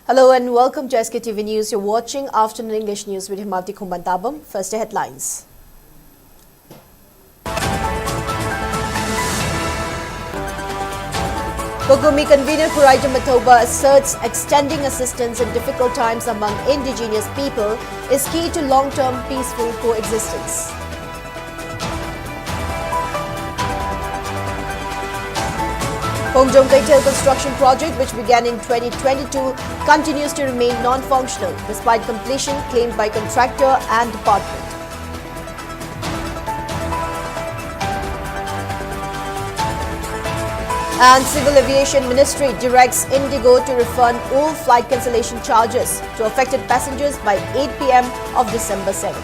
Hello and welcome to Sktv'S News. You're watching Afternoon English News with Himalti Kumbantabam. First, the headlines. Kokumi convener Kuraija Mathoba asserts extending assistance in difficult times among indigenous people is key to long-term peaceful coexistence. Khongjom Kaitel construction project, which began in 2022, continues to remain non-functional despite completion claimed by contractor and department. And Civil Aviation Ministry directs Indigo to refund all flight cancellation charges to affected passengers by 8 p.m. of December 7.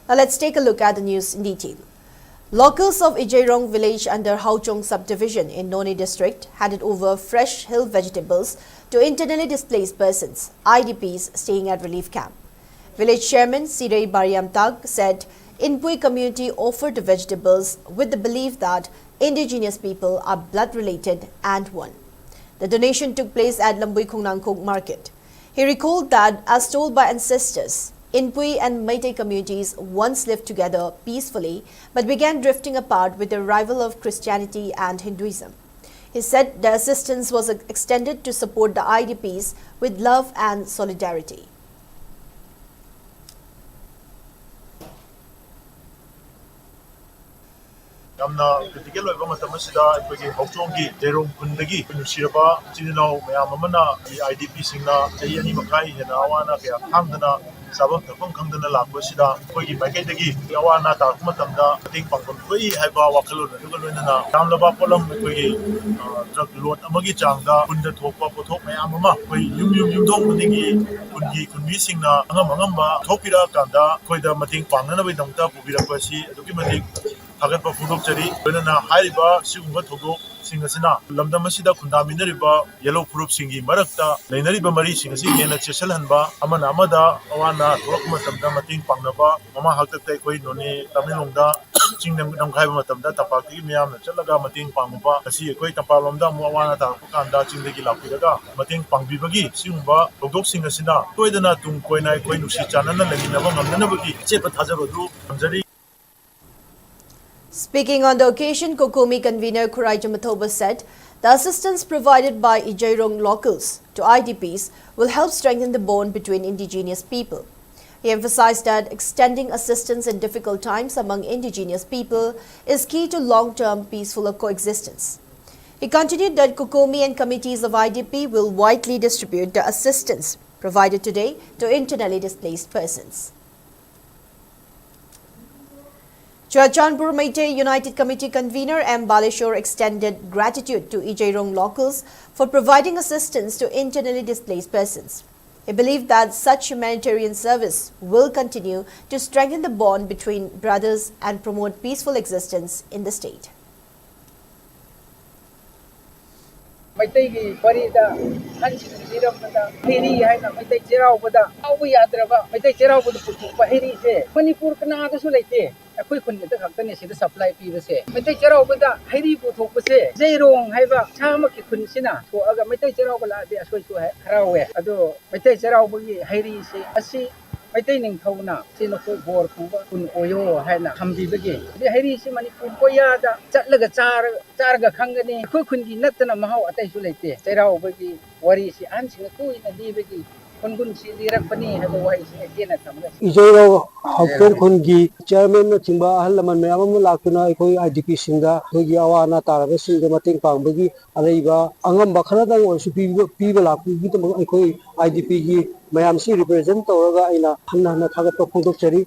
Now let's take a look at the news in detail. Locals of Ijairong village under Hauchong subdivision in Noni district handed over fresh hill vegetables to internally displaced persons, IDPs staying at relief camp. Village chairman Sirei Bariamtag said Inpui community offered the vegetables with the belief that indigenous people are blood related and one. The donation took place at Lambui Khungnangkok market. He recalled that, as told by ancestors, Inpui and Meitei communities once lived together peacefully but began drifting apart with the arrival of Christianity and Hinduism. He said the assistance was extended to support the IDPs with love and solidarity. Yamna critical over Matamasida, Hauchongi, Jerome Kundagi, Shiraba, Chino, Mayamana, the IDP Singna, the Yani Makai, and Awana, Hamdana, Sabah, the Funkandana La Pusida, Kogi Maketagi, Yawana, Matamda, I think Pankui, Haba, Wakalo, Nugaluna, Tamlaba Polam, Drug Lord Amagi Changa, Kunda Topa, Potop, Mayamama, Yum Dong Dingi, Kundi Singna, Angamamba, Topira Kanda, Koida Mating Pangana with Damta, Pubira Kwasi, documenting. Hagatpa Pudok Chari, Benana Haiba, Sigumba Togo, Singasina, Lamdamasida Kundaminariba, Yellow Purup Singi, Marakta, Lainariba Mari Singasi, Yena Chesalanba, Amanamada, Awana, Rokmatamda, Mating Pangnaba, Mama Hakata Koi Noni, Tamilonda, Chingam Kaimatamda, Tapaki, Miam, Chalaga, Mating Pangba, Asi Koi Tapalonda, Muawana, Tapukanda, Chingaki Lapida, Mating Pangbibagi, Simba, Pudok Singasina, Koidana Tung Koina, Koinusi Chanana, Leninava, Nanabaki, Chepatazaru, Amzari. Speaking on the occasion, Kokomi convener Kuraija Mathoba said the assistance provided by Ijairong locals to IDPs will help strengthen the bond between indigenous people. He emphasized that extending assistance in difficult times among indigenous people is key to long-term peaceful coexistence. He continued that Kokomi and committees of IDP will widely distribute the assistance provided today to internally displaced persons. Churachandpur Meitei United Committee convener M. Baleshwar extended gratitude to Ijairong locals for providing assistance to internally displaced persons. He believed that such humanitarian service will continue to strengthen the bond between brothers and promote peaceful existence in the state. Meitei Parida, Hansing Ziramada, Hiri, Meitei Jerauda, Awiadrava, Meitei Jerauda Putu, Hiri, Manipur Kanaka Sulate, a quick one with the company, the supply people say. Meitei Jerauda, Hiri Putu, Zerong, Hava, Tamaki Kunsina, to other Meitei Jerauda, they are supposed to have Karawe, although Meitei Jerauda, Hiri say, I see. Maintaining Tona, Sinopo, Borkuba, Oyo, Hana, Hambi again. The Harisi Manipur, Koyada, Chatlaga Targa Kangani, Kukundi, Natana Maho, Atasulate, Terao Bagi, Warisi, answering a two in a dividi, Kungunsi, the Rapani, have a wise again at some. Ijairo Hauken Kungi, Chairman Timba, Halaman, Lakuna, IDP Singa, Hogiawana, Tarabasin, the Mating Pambagi, Areva, Angam Bakarada, or people are IDP. Mayamsi represent Toraga in a Hanna Tagato Pudokari.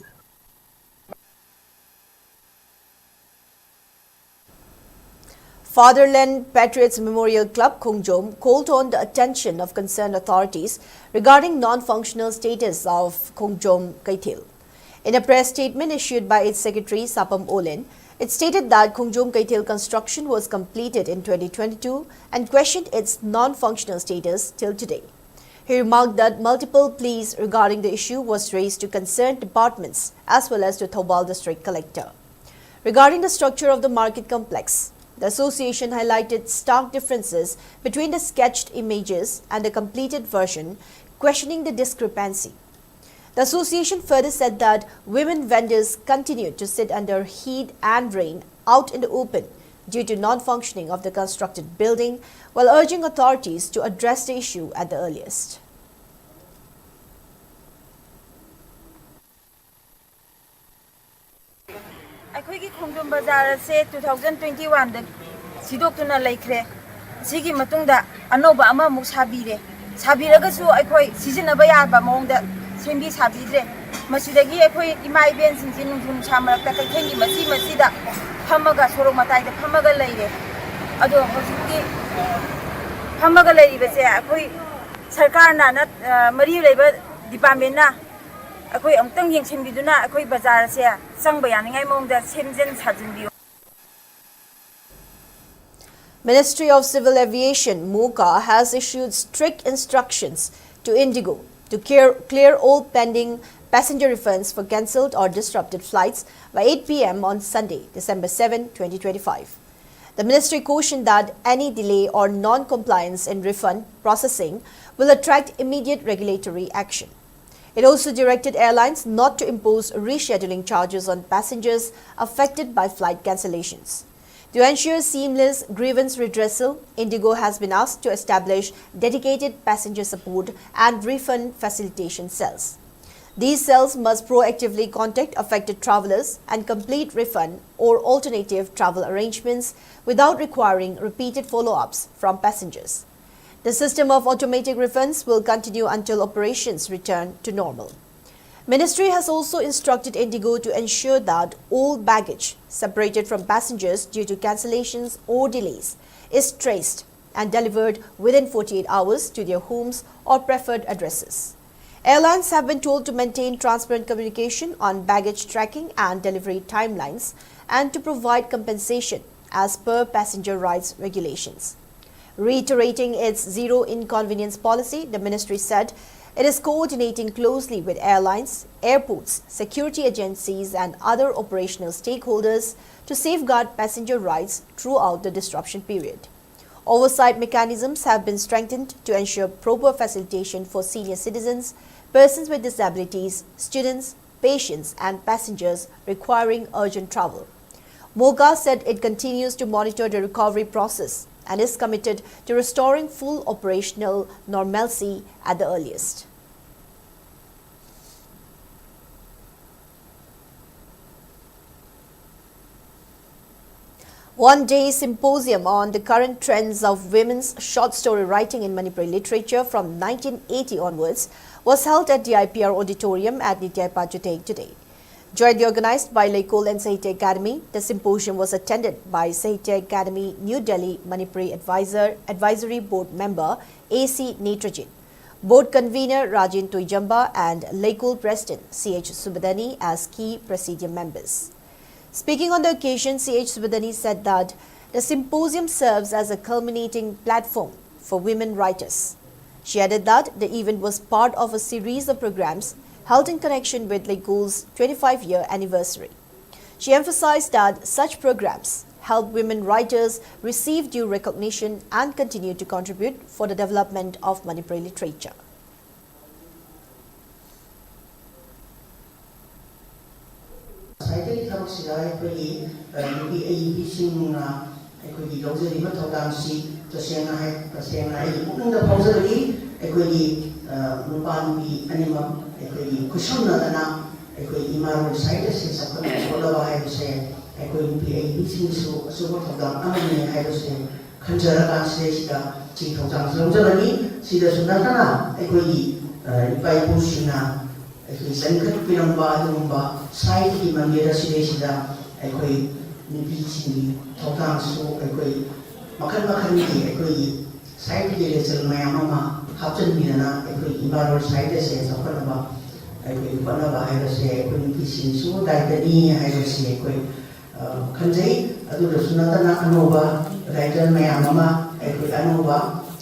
Fatherland Patriots Memorial Club Khongjom called on the attention of concerned authorities regarding non-functional status of Khongjom Kaitel. In a press statement issued by its secretary Sapam Olen, it stated that Khongjom Kaitel construction was completed in 2022 and questioned its non-functional status till today. He remarked that multiple pleas regarding the issue was raised to concerned departments as well as to Thoubal District Collector. Regarding the structure of the market complex, the association highlighted stark differences between the sketched images and the completed version, questioning the discrepancy. The association further said that women vendors continued to sit under heat and rain out in the open due to non-functioning of the constructed building, while urging authorities to address the issue at the earliest. ꯑꯩꯈꯣꯏꯒꯤ ꯈꯣꯡꯖꯣꯝ ꯕꯖꯥꯔ ꯑꯁꯦ 2021ꯗ ꯁꯤꯗꯣꯛꯇꯨꯅ ꯂꯩꯈ꯭ꯔꯦ ꯑꯁꯤꯒꯤ ꯃꯇꯨꯡꯗ ꯑꯅꯧꯕ ꯑꯃꯃꯨꯛ ꯁꯥꯕꯤꯔꯦ ꯁꯥꯕꯤꯔꯒꯁꯨ ꯑꯩꯈꯣꯏ ꯁꯤꯖꯤꯟꯅꯕ ꯌꯥꯕ ꯃꯑꯣꯡꯗ ꯁꯦꯝꯕꯤ ꯁꯥꯕꯤꯗ꯭ꯔꯦ ꯃꯁꯤꯗꯒꯤ ꯑꯩꯈꯣꯏ ꯏꯃꯥ ꯏꯕꯦꯟꯁꯤꯡꯁꯤ ꯅꯨꯡꯖꯨ ꯅꯨꯡꯁꯥ ꯃꯔꯛꯇ ꯀꯩꯊꯦꯜꯒꯤ ꯃꯁꯤꯗ ꯐꯝꯃꯒ ꯁꯣꯔꯣꯛ ꯃꯇꯥꯏꯗ ꯐꯝꯃꯒ ꯂꯩꯔꯦ ꯑꯗꯣ ꯍꯧꯖꯤꯛꯇꯤ ꯐꯝꯃꯒ ꯂꯩꯔꯤꯕꯁꯦ ꯑꯩꯈꯣꯏ ꯁꯔꯀꯥꯔꯅ ꯃꯔꯤ ꯂꯩꯕ ꯗꯤꯄꯥꯔꯠꯃꯦꯟꯠꯅ ꯑꯩꯈꯣꯏ ꯑꯃꯨꯛꯇꯪ ꯌꯦꯡꯁꯤꯟꯕꯤꯗꯨꯅ ꯑꯩꯈꯣꯏ ꯕꯖꯥꯔꯁꯦ ꯆꯪꯕ ꯌꯥꯅꯤꯡꯉꯥꯏ ꯃꯑꯣꯡꯗ ꯁꯦꯝꯖꯤꯟ ꯁꯥꯖꯤꯟꯕꯤꯌꯨ. Ministry of Civil Aviation (MOCA) has issued strict instructions to Indigo to clear all pending passenger refunds for cancelled or disrupted flights by 8 p.m. on Sunday, December 7, 2025. The ministry cautioned that any delay or non-compliance in refund processing will attract immediate regulatory action. It also directed airlines not to impose rescheduling charges on passengers affected by flight cancellations. To ensure seamless grievance redressal, Indigo has been asked to establish dedicated passenger support and refund facilitation cells. These cells must proactively contact affected travelers and complete refund or alternative travel arrangements without requiring repeated follow-ups from passengers. The system of automatic refunds will continue until operations return to normal. Ministry has also instructed Indigo to ensure that all baggage separated from passengers due to cancellations or delays is traced and delivered within 48 hours to their homes or preferred addresses. Airlines have been told to maintain transparent communication on baggage tracking and delivery timelines and to provide compensation as per passenger rights regulations. Reiterating its zero inconvenience policy, the ministry said it is coordinating closely with airlines, airports, security agencies and other operational stakeholders to safeguard passenger rights throughout the disruption period. Oversight mechanisms have been strengthened to ensure proper facilitation for senior citizens, persons with disabilities, students, patients and passengers requiring urgent travel. MOCA said it continues to monitor the recovery process and is committed to restoring full operational normalcy at the earliest. One-day symposium on the current trends of women's short story writing in Manipuri literature from 1980 onwards was held at the IPR Auditorium at Nitya Pajuteg today. Jointly organized by Laikol and Sahitya Academy, the symposium was attended by Sahitya Academy New Delhi Manipuri Advisory Board member A.C. Netrajit, Board convener Rajin Tuijamba and Laikol President C.H. Subadani as key presidium members. Speaking on the occasion, C.H. Subadani said that the symposium serves as a culminating platform for women writers. She added that the event was part of a series of programs held in connection with Laikol's 25-year anniversary. She emphasized that such programs help women writers receive due recognition and continue to contribute for the development of Manipuri literature.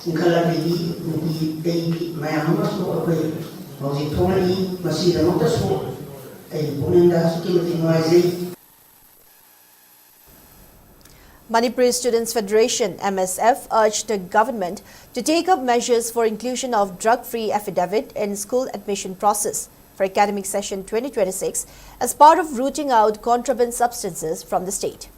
ꯏꯟꯈꯠꯂꯛꯂꯤ ꯅꯨꯄꯤ ꯀꯩꯒꯤ ꯃꯌꯥꯝ ꯑꯃꯁꯨ ꯑꯩꯈꯣꯏ ꯍꯧꯖꯤꯛ ꯊꯣꯛꯂꯛꯏ ꯃꯁꯤꯗꯃꯛꯇꯁꯨ ꯑꯩ ꯄꯨꯛꯅꯤꯡꯗ ꯑꯁꯨꯛꯀꯤ ꯃꯇꯤꯛ ꯅꯨꯡꯉꯥꯏꯖꯩ. Manipuri Students Federation (MSF) urged the government to take up measures for inclusion of drug-free affidavit in school admission process for academic session 2026 as part of rooting out contraband substances from the state.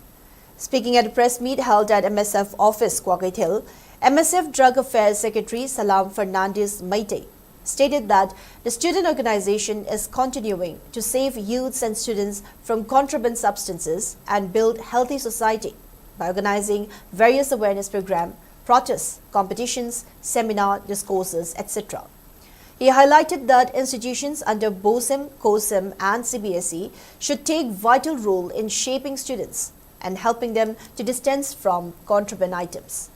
Speaking at a press meet held at MSF office, Kwagait Hill, MSF Drug Affairs Secretary Salam Fernandez Maite stated that the student organization is continuing to save youths and students from contraband substances and build healthy society by organizing various awareness programs, protests, competitions, seminar, discourses, etc. He highlighted that institutions under BOSIM, COSIM and CBSE should take vital role in shaping students and helping them to distance from contraband items.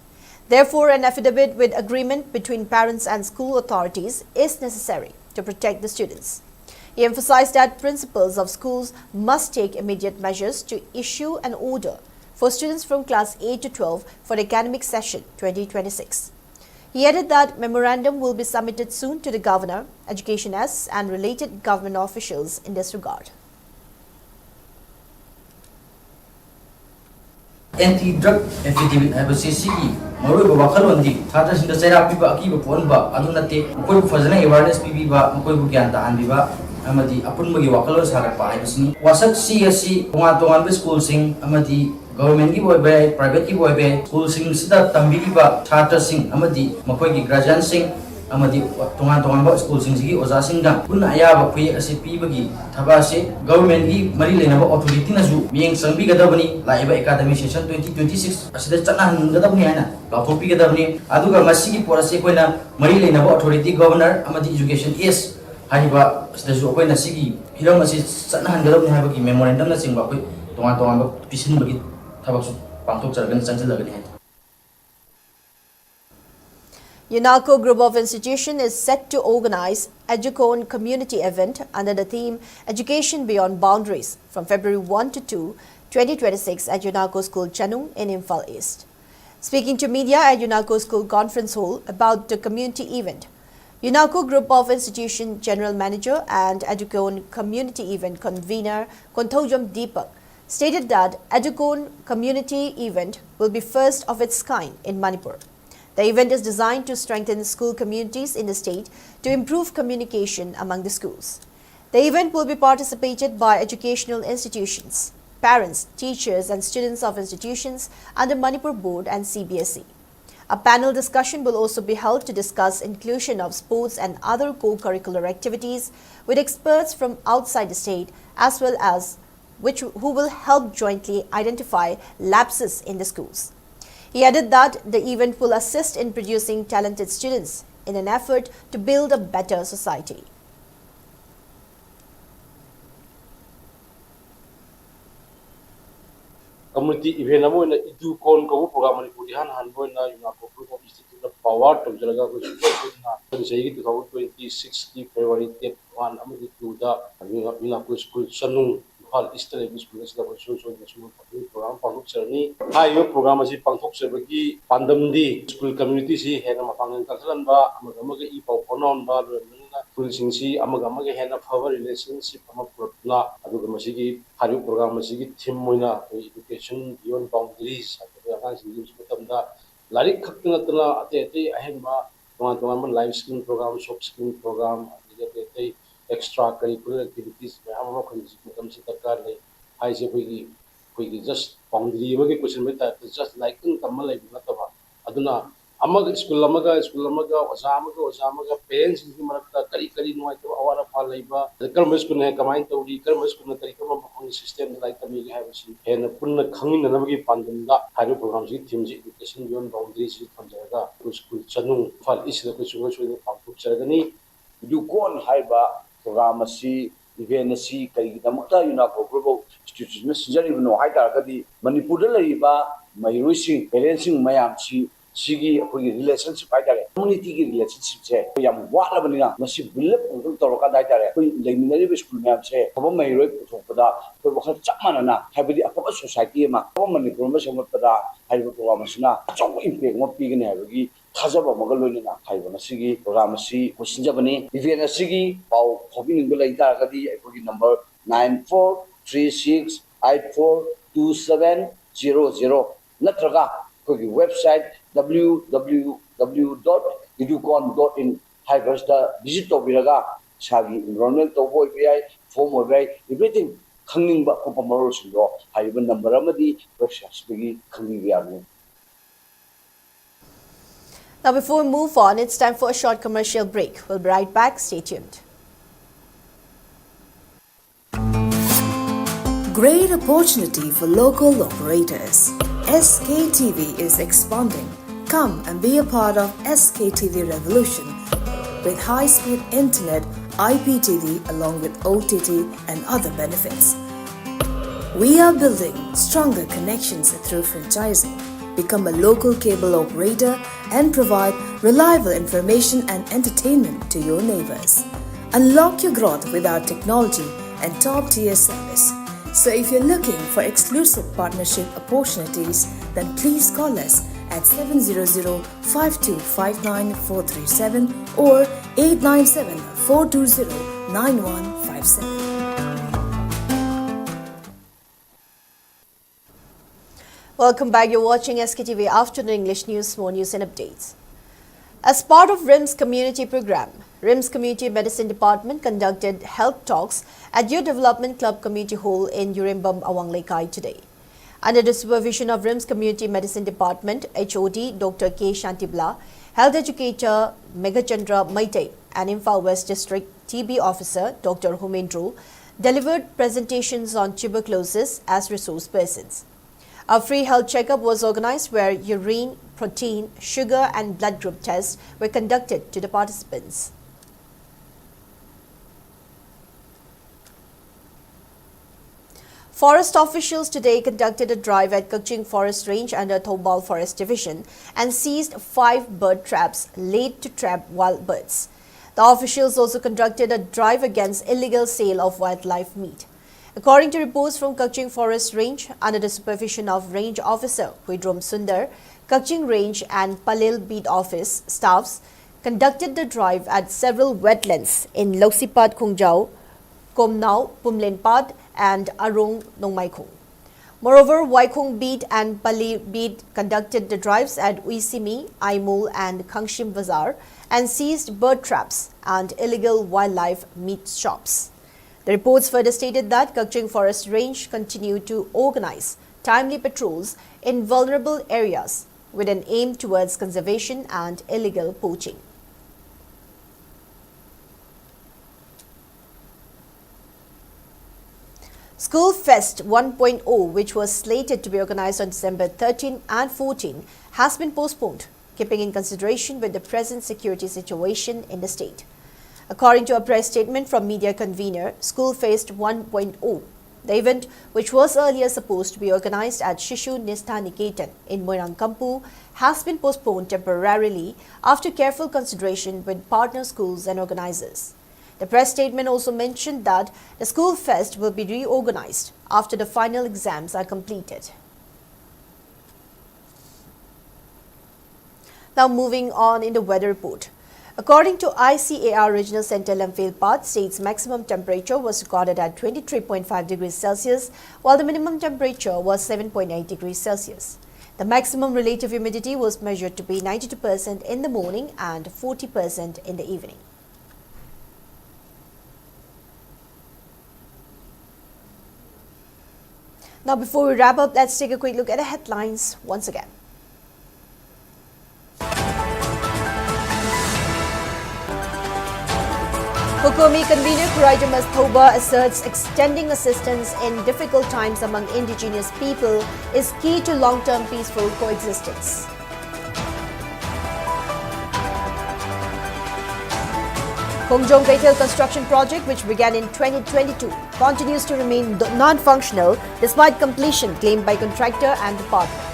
Therefore, an affidavit with agreement between parents and school authorities is necessary to protect the students. He emphasized that principals of schools must take immediate measures to issue an order for students from class 8 to 12 for the academic session 2026. He added that memorandum will be submitted soon to the Governor, Education S and related government officials in this regard. Anti-drug affidavit habasisi maru bawakalon di thata sinda sera piba akiba ponba adunate koi fazana awareness piba koi bugyan ta anbiba amadi apun bagi wakalon sarak pa habasini wasak CSC tongan school sing amadi government ki boy be private ki boy be school sing sida tambiri ba thata sing amadi makoi ki graduate sing amadi tongan ba school sing gi oza sing da pun ayaba phi ase pibagi thaba se government gi mari lena ba authority na ju mieng sangbi gadabani laiba academic session 2026 asida chana gadabani haina laphopi gadabani aduga masigi porase koina mari lena ba authority governor amadi education is haiba asida ju koina sigi hiram ase chana gadabani haiba gi memorandum na singba koi tongan ba pisin bagi thabak pangtok jargan changil lagani hai. UNACO Group of Institutions is set to organize EduCon community event under the theme Education Beyond Boundaries from February 1 to 2, 2026 at UNACO School Chanung in Imphal East. Speaking to media at UNACO School Conference Hall about the community event, UNACO Group of Institutions General Manager and EduCon community event convener Konthojam Deepak stated that EduCon community event will be first of its kind in Manipur. The event is designed to strengthen school communities in the state to improve communication among the schools. The event will be participated by educational institutions, parents, teachers and students of institutions under Manipur Board and CBSE. A panel discussion will also be held to discuss inclusion of sports and other co-curricular activities with experts from outside the state as well as who will help jointly identify lapses in the schools. He added that the event will assist in producing talented students in an effort to build a better society. Community event among EduCon program Manipuri han UNACO Group of Institute power to Jalaga 2026 February 1 among the UNACO School Chanung Imphal East School is the program Panguk Cerni. High program as Panguk Sebaki Pandamdi School Community si Hena Mapangan Kasalamba Amagamaga Ipo Ponon Bar School Sing Amagamaga Hena Power Relationship Amapurna Adugamasigi Haru program Masigi Timoina Education Beyond Boundaries Larik Kapinatala Ate Ahemba one live stream program, shop stream program, extracurricular activities. I say we just boundary question just like Aduna Amaga school Osamaga parents in Kari no our Palaiba, the Kermas Kuna Kamai to the Kermas Kuna Karikama system like the Mega Havasi and Puna Kangin and Navagi Pandanda, Hydro programs with teams education beyond boundaries from Jaga, school Chanung, Fal is the question with the Pampu Saragani. You go on Haiba, Programasi, Ivenasi, Karitamata, UNACO Group of Institutions, even no Haitagadi, Manipur, my wishing, balancing my amchi. Sigi relationship haitare community relationship se yam wala banina masi bullet ul toroka daitare koi leminary school map se abo mai roi puthokpada koi wakhal chakmana na habidi apa society ma abo Manipur ma samotpada haibu program sina chong impact mo pigene habigi Thajaba Magalona, Haibanasigi, Ramasi, Husinjabani, Vivianasigi, Pau, Hobin Gulaita Gadi, number 9436842700. Natraga, website www.educon.in. Haibarsta visit to Viraga, Sagi, enrollment of boy, form of everything. Hanging back of a moral syndrome, Haiban number Ramadi, precious biggie, Kangivian. Now, before we move on, it's time for a short commercial break. We'll be right back. Stay tuned. Great opportunity for local operators. SKTV is expanding. Come and be a part of SKTV revolution with high-speed internet, IPTV along with OTT and other benefits. We are building stronger connections through franchising. Become a local cable operator and provide reliable information and entertainment to your neighbors. Unlock your growth with our technology and top-tier service. So if you're looking for exclusive partnership opportunities, then please call us at 700-5259-437 or 897-420-9157. Welcome back. You're watching SKTV Afternoon English News, more news and updates. As part of RIMS community program, RIMS Community Medicine Department conducted health talks at Youth Development Club Community Hall in Urimbam, Awang Lekai today. Under the supervision of RIMS Community Medicine Department, HOD Dr. K. Shantibla, Health Educator Megachandra Maitei, and Imphal West District TB Officer Dr. Humendru delivered presentations on tuberculosis as resource persons. A free health checkup was organized where urine, protein, sugar and blood group tests were conducted to the participants. Forest officials today conducted a drive at Kukching Forest Range under Thobal Forest Division and seized 5 bird traps laid to trap wild birds. The officials also conducted a drive against illegal sale of wildlife meat. According to reports from Kukching Forest Range, under the supervision of Range Officer Huidrom Sundar, Kukching Range and Palil Beat Office staffs conducted the drive at several wetlands in Loksipad Khungjau, Komnau, Pumlenpad and Arong Nongmaikhung. Moreover, Waikhung Beat and Pali Beat conducted the drives at Uisimi, Aimul and Kangshim Bazaar and seized bird traps and illegal wildlife meat shops. The reports further stated that Kukching Forest Range continued to organize timely patrols in vulnerable areas with an aim towards conservation and illegal poaching. School Fest 1.0, which was slated to be organized on December 13 and 14, has been postponed, keeping in consideration with the present security situation in the state. According to a press statement from media convener, School Fest 1.0, the event, which was earlier supposed to be organized at Shishu Nistha Niketan in Moirangkampu, has been postponed temporarily after careful consideration with partner schools and organizers. The press statement also mentioned that the School Fest will be reorganized after the final exams are completed. Now moving on in the weather report. According to ICAR Regional Center Imphal, state's maximum temperature was recorded at 23.5 degrees Celsius, while the minimum temperature was 7.8 degrees Celsius. The maximum relative humidity was measured to be 92% in the morning and 40% in the evening. Now, before we wrap up, let's take a quick look at the headlines once again. Hukumi convener Kuraijamas Thoba asserts extending assistance in difficult times among indigenous people is key to long-term peaceful coexistence. Khongjong Kaitel construction project, which began in 2022, continues to remain non-functional despite completion claimed by contractor and department.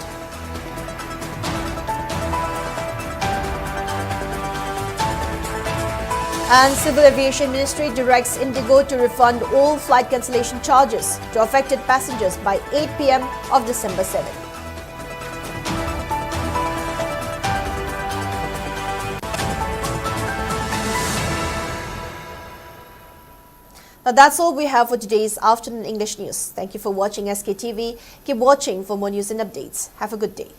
And Civil Aviation Ministry directs Indigo to refund all flight cancellation charges to affected passengers by 8 p.m. of December 7. Now that's all we have for today's afternoon English news. Thank you for watching SKTV. Keep watching for more news and updates. Have a good day.